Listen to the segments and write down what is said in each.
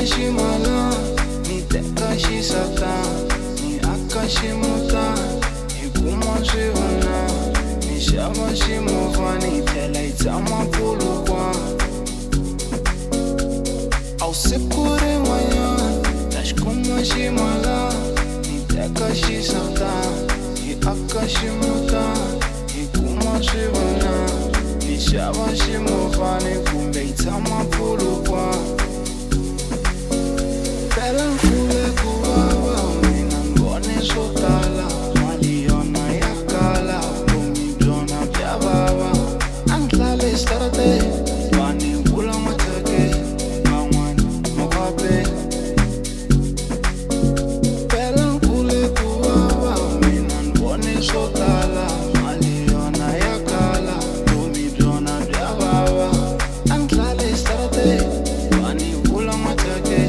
ximala ni teka xisata ni aka ximuta hi kuma swivona ni xava ximovha ni tlhela hi tshama pfulukwa a wu siku rin'wanyana ta xi kuma ximala ni teka xisata hi aka ximuta hi kuma swivona ni xava ximovha ni kumbe hi tshama pfulukwa phela nkule ku vava mina ni vone swo tala mali yona ya kala vutomi byona bya vava a ni hlale xitarateni vani vula matheke man'wana makape phela nkule ku vava mina ni vone swo tala mali yona ya kala vutomi byona bya vava a ni hlale xitarateni vani vula matheke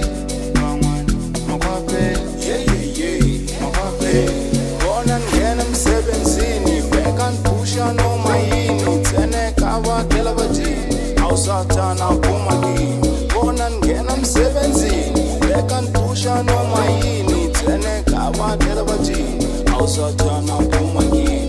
Satana kumagi bona ngena msebenzini beka ntusha noma yini tsene kabathela bathi awusathana kumagi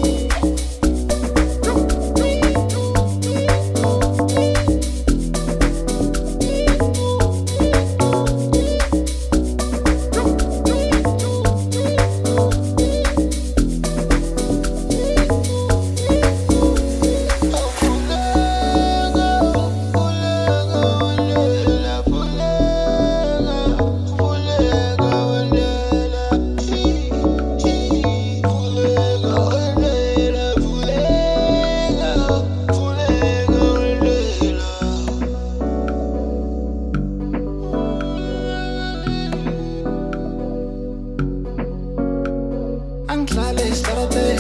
Anglale starate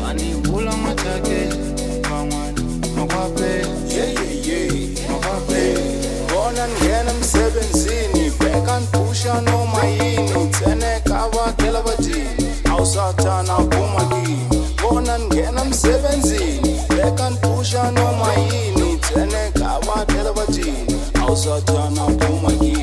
vani vula mathake man'wana makape makape bona ngena msebenzini beka ntusha noma yini tsene kabathela bathi awusathana kumagi bona ngena msebenzini beka ntusha noma yini tsene kabathela bathi awusathana kumagi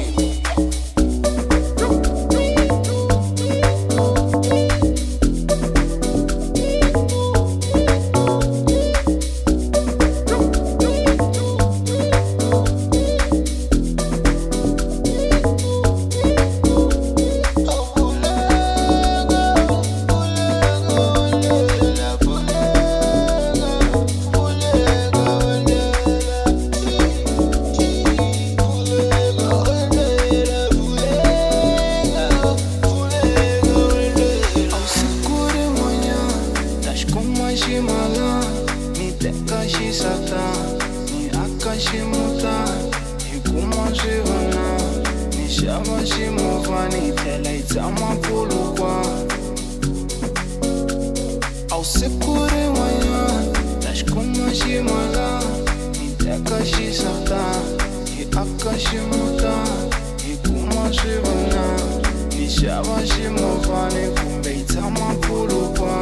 ximala ni teka xisata ni aka ximuta hi kuma swivona ni xava ximovha ni tlhela hi tshama pfulukwa a wu siku rin'wanyana ta xi kuma ximala ni teka xisata hi aka ximuta hi kuma swivona ni xava ximovha ni kumbe hi tshama pfulukwa